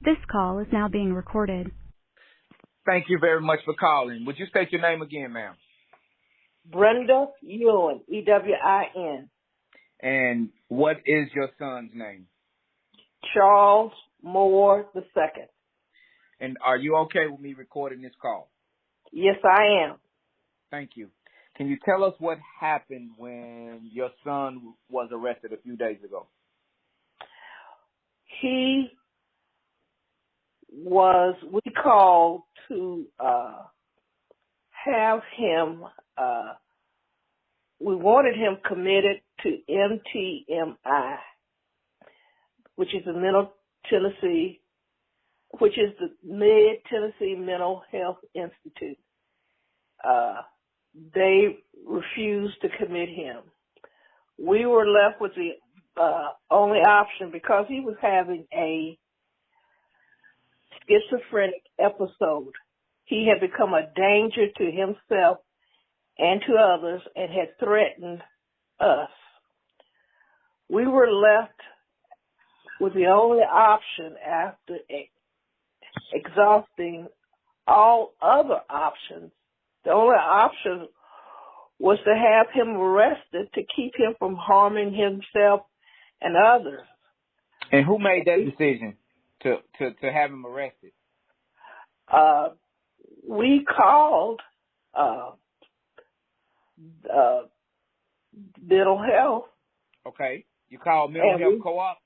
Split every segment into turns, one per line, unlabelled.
This call is now being recorded.
Thank you very much for calling. Would you state your name again, ma'am?
Brenda Ewin, E-W-I-N.
And what is your son's name?
Charles Moore II.
And are you okay with me recording this call?
Yes, I am.
Thank you. Can you tell us what happened when your son was arrested a few days ago?
We called to have him, we wanted him committed to MTMI, which is the Mid-Tennessee Mental Health Institute. They refused to commit him. We were left with the only option because he was having a schizophrenic episode. He had become a danger to himself and to others and had threatened us. We were left with the only option after exhausting all other options. The only option was to have him arrested to keep him from harming himself and others.
And who made that decision to have him arrested?
We called mental health.
Okay. You called mental health co-op?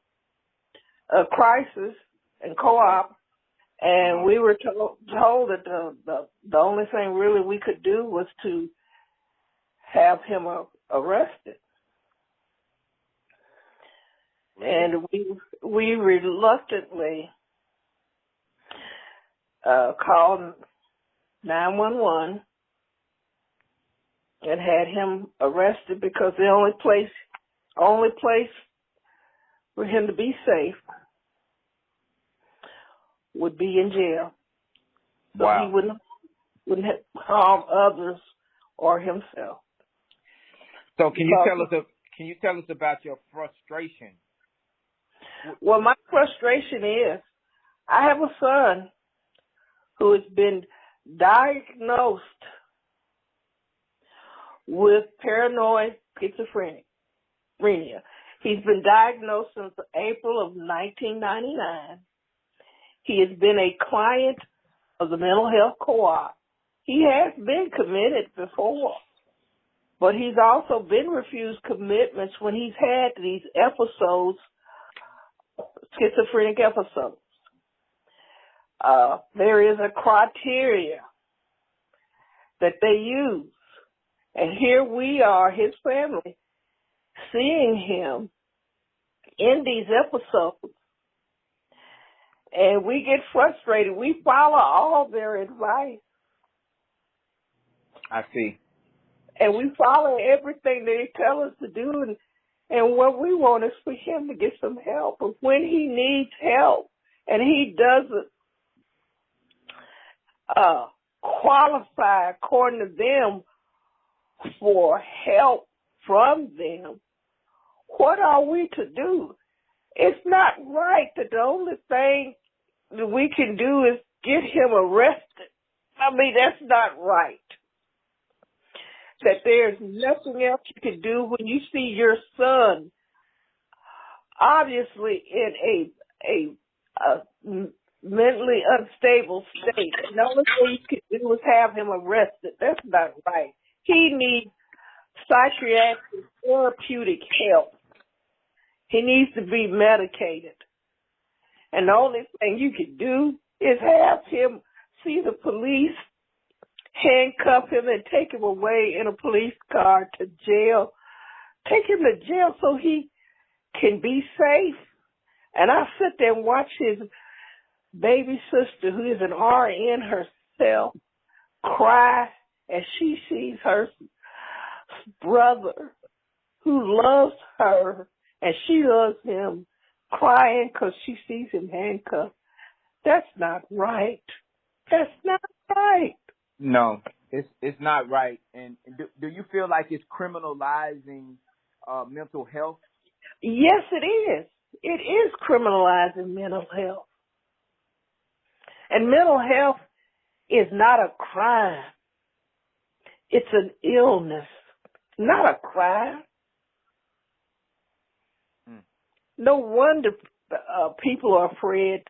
Crisis and co-op. And we were told that the only thing really we could do was to have him arrested. And we reluctantly called 911 and had him arrested because the only place for him to be safe would be in jail. So
wow.
He wouldn't harm others or himself.
So can you tell us about your frustration?
Well, my frustration is I have a son who has been diagnosed with paranoid schizophrenia. He's been diagnosed since April of 1999. He has been a client of the mental health co-op. He has been committed before, but he's also been refused commitments when he's had these episodes, schizophrenic episodes. There is a criteria that they use. And here we are, his family, seeing him in these episodes. And we get frustrated. We follow all their advice.
I see.
And we follow everything they tell us to do. And what we want is for him to get some help. But when he needs help and he doesn't qualify according to them for help from them, what are we to do? It's not right that the only thing that we can do is get him arrested. I mean, that's not right. That there's nothing else you can do when you see your son obviously in a mentally unstable state. And the only thing you can do is have him arrested. That's not right. He needs psychiatric therapeutic help. He needs to be medicated. And the only thing you can do is have him see the police, handcuff him and take him away in a police car to jail. Take him to jail so he can be safe. And I sit there and watch his baby sister, who is an RN herself, cry as she sees her brother, who loves her, and she loves him, crying because she sees him handcuffed. That's not right. That's not right.
No, it's not right. And do you feel like it's criminalizing mental health?
Yes, it is. It is criminalizing mental health. And mental health is not a crime. It's an illness, not a crime. No wonder people are afraid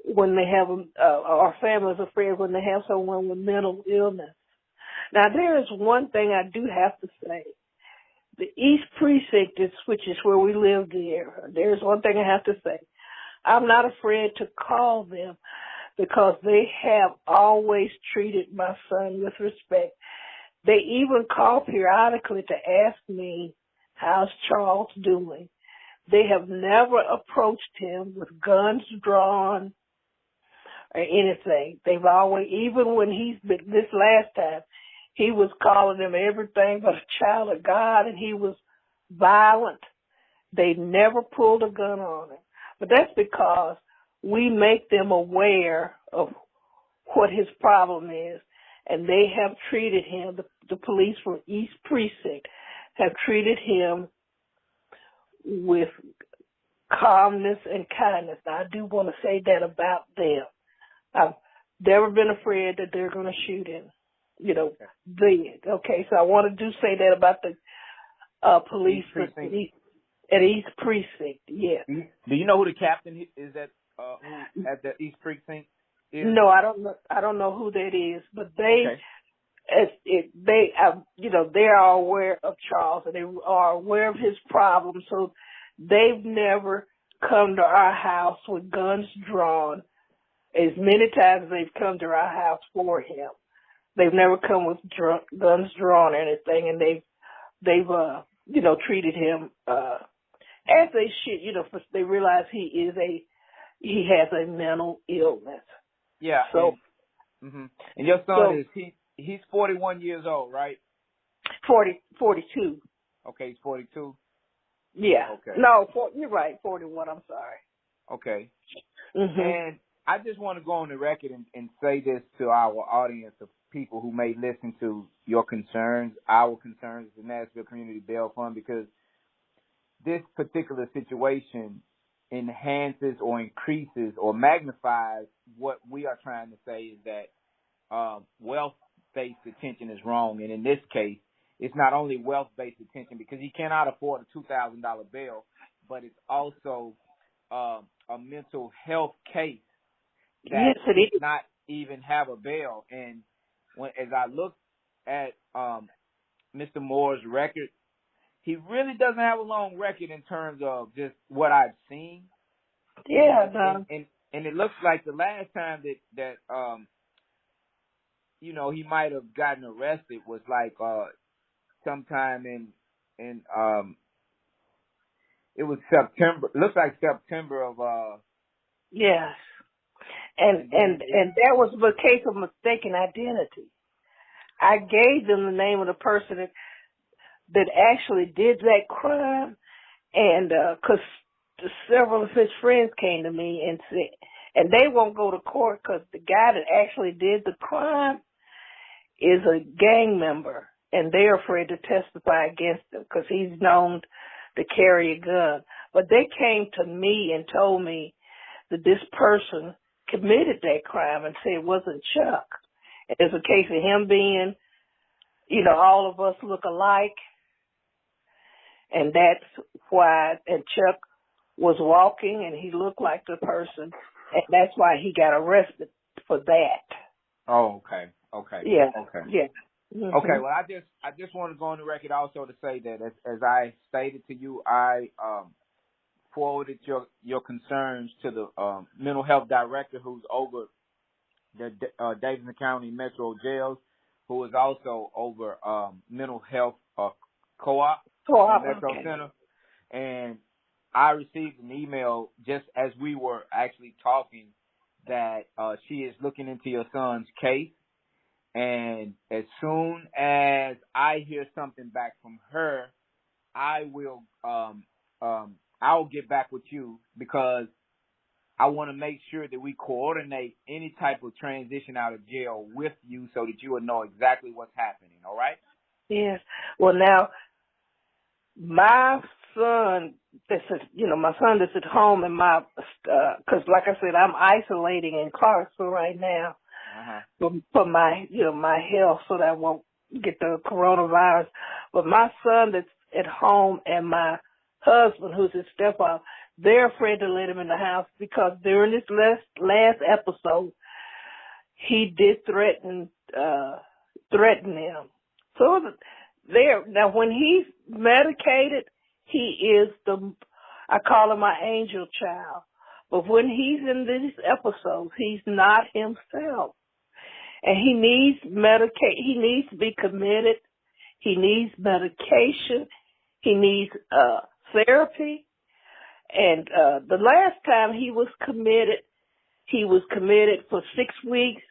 when they have, or families are afraid when they have someone with mental illness. Now, there is one thing I do have to say. The East Precinct, which is where we live there, there's one thing I have to say. I'm not afraid to call them because they have always treated my son with respect. They even call periodically to ask me, how's Charles doing? They have never approached him with guns drawn or anything. They've always, even when he's been, this last time, he was calling them everything but a child of God, and he was violent. They never pulled a gun on him. But that's because we make them aware of what his problem is, and they have treated him, the police from East Precinct have treated him with calmness and kindness. Now, I do want to say that about them. I've never been afraid that they're going to shoot him. You know, okay, so I want to do say that about the police at East Precinct, yeah.
Do you know who the captain is at the East Precinct is?
No, I don't know who that is, but they are aware of Charles and they are aware of his problems, so they've never come to our house with guns drawn as many times as they've come to our house for him. They've never come with guns drawn or anything, and they've treated him as they should. For they realize he has a mental illness.
Yeah.
So,
and your son he's 41 years old, right?
42.
Okay, he's 42.
Yeah.
Okay.
No, you're right. 41. I'm sorry.
Okay.
Mm-hmm.
And I just want to go on the record and say this to our audience of people who may listen to your concerns, our concerns, the Nashville Community Bail Fund, because this particular situation enhances or increases or magnifies what we are trying to say is that wealth-based detention is wrong. And in this case, it's not only wealth-based detention because he cannot afford a $2,000 bail, but it's also a mental health case that does not even have a bail. And as I look at Mr. Moore's record, he really doesn't have a long record in terms of just what I've seen.
Yeah,
and it looks like the last time that he might have gotten arrested was like sometime in it was September. Looks like September of
yes. And that was a case of mistaken identity. I gave them the name of the person that actually did that crime, and because several of his friends came to me and said, and they won't go to court because the guy that actually did the crime is a gang member, and they're afraid to testify against him because he's known to carry a gun. But they came to me and told me that this person committed that crime and said it wasn't Chuck. It's a case of him being, all of us look alike. And that's why, and Chuck was walking and he looked like the person, and that's why he got arrested for that.
Oh, okay. Okay.
Yeah.
Okay.
Yeah. Mm-hmm.
Okay. Well, I just want to go on the record also to say that as I stated to you, I forwarded your concerns to the mental health director who's over the Davidson County Metro Jails, who is also over mental health co-op Metro
okay.
Center. And I received an email just as we were actually talking that she is looking into your son's case. And as soon as I hear something back from her, I will I'll get back with you because I want to make sure that we coordinate any type of transition out of jail with you so that you will know exactly what's happening. All right?
Yes. Well, now, my son that's my son that's at home, and because like I said, I'm isolating in Clarksville right now for my my health, so that I won't get the coronavirus. But my son that's at home and my husband, who's his stepfather, they're afraid to let him in the house because during this last episode, he did threaten them. So now when he's medicated, he is I call him my angel child. But when he's in these episodes, he's not himself. And he needs he needs to be committed. He needs medication. He needs therapy. And the last time he was committed for 6 weeks.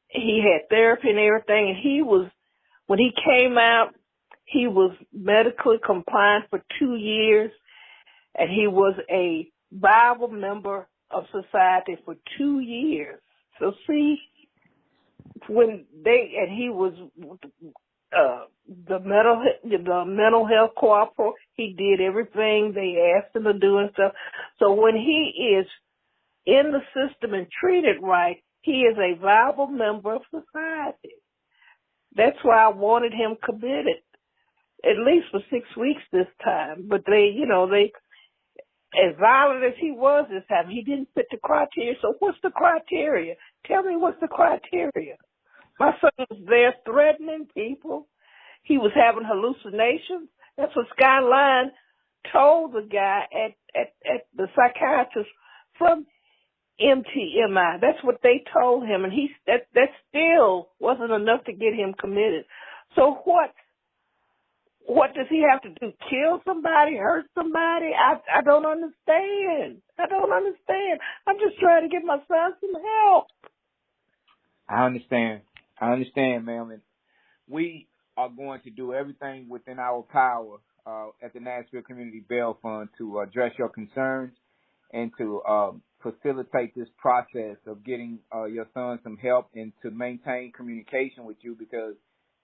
He had therapy and everything, and when he came out, he was medically compliant for 2 years, and he was a viable member of society for 2 years. So see, he was the mental health cooperator. He did everything they asked him to do and stuff. So when he is in the system and treated right, he is a viable member of society. That's why I wanted him committed, at least for 6 weeks this time. But they, as violent as he was this time, he didn't fit the criteria. So what's the criteria? Tell me what's the criteria. My son was there threatening people. He was having hallucinations. That's what Skyline told the guy at the psychiatrist from MTMI. That's what they told him, and that still wasn't enough to get him committed. So what does he have to do? Kill somebody? Hurt somebody? I don't understand. I'm just trying to get my son some help.
I understand, ma'am. And we are going to do everything within our power at the Nashville Community Bail Fund to address your concerns and to facilitate this process of getting your son some help and to maintain communication with you, because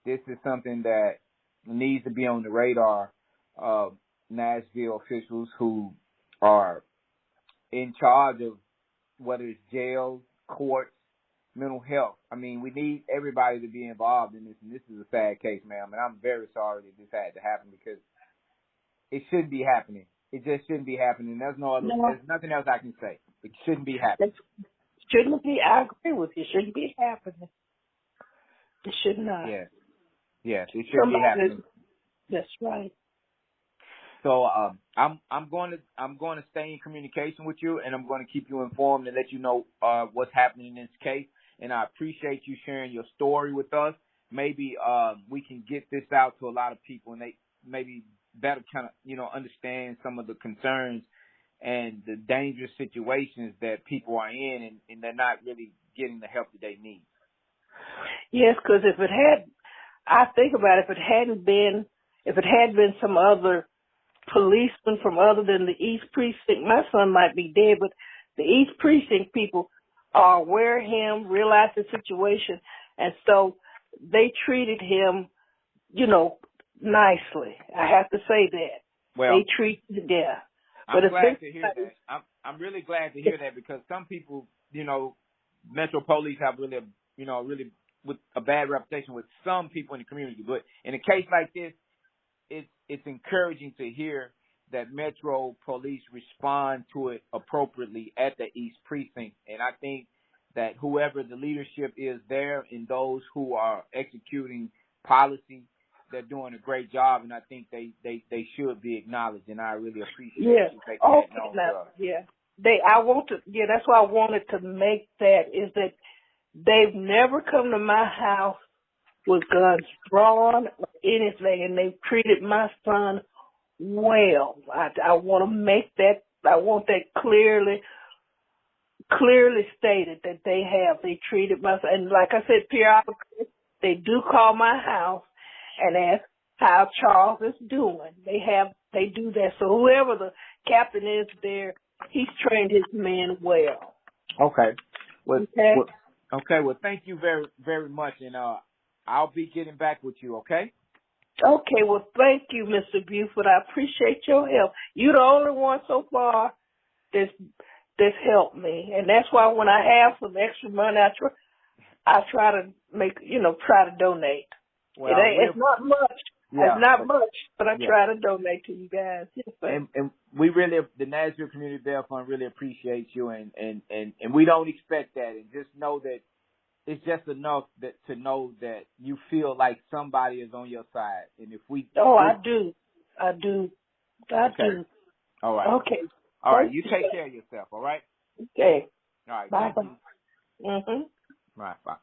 this is something that needs to be on the radar of Nashville officials who are in charge of whether it's jails, courts, mental health. I mean, we need everybody to be involved in this, and this is a sad case, ma'am, and I'm very sorry that this had to happen because it shouldn't be happening. It just shouldn't be happening. There's nothing else I can say. It shouldn't be happening.
I agree with you. It shouldn't be happening. It should not.
Yes, it shouldn't be happening.
That's right.
So I'm going to stay in communication with you, and I'm going to keep you informed and let you know what's happening in this case. And I appreciate you sharing your story with us. Maybe we can get this out to a lot of people, and they maybe better kind of understand some of the concerns and the dangerous situations that people are in, and they're not really getting the help that they need.
Yes, because if it had been some other policeman from other than the East Precinct, my son might be dead, but the East Precinct people are aware of him, realize the situation, and so they treated him, nicely. I have to say that.
Well,
they treated him.
I'm glad to hear that. I'm really glad to hear that, because some people, Metro Police have really with a bad reputation with some people in the community. But in a case like this, it's encouraging to hear that Metro Police respond to it appropriately at the East Precinct. And I think that whoever the leadership is there and those who are executing policy, they're doing a great job, and I think they should be acknowledged, and I really appreciate you taking that note.
That's why I wanted to make that, is that they've never come to my house with guns drawn or anything, and they've treated my son well. I want to make that, I want that clearly stated that they treated my son. And like I said, periodically, they do call my house and ask how Charles is doing. They do that. So whoever the captain is there, he's trained his men well.
Okay. Well, thank you very, very much, and I'll be getting back with you, okay?
Okay, well, thank you, Mr. Buford. I appreciate your help. You're the only one so far that's helped me, and that's why when I have some extra money, I try to try to donate.
Well,
It's not much.
yeah,
it's not much, but I
yeah.
try to donate to you guys. Yes,
and we really, the Nashville Community Bail Fund really appreciates you, and we don't expect that, and just know that it's just enough to know that you feel like somebody is on your side, and if we.
I do. Okay.
Do. All right.
Okay.
All right. You take care of yourself. All right.
Okay.
All right.
Bye.
Thank you.
Mhm.
All right. Bye.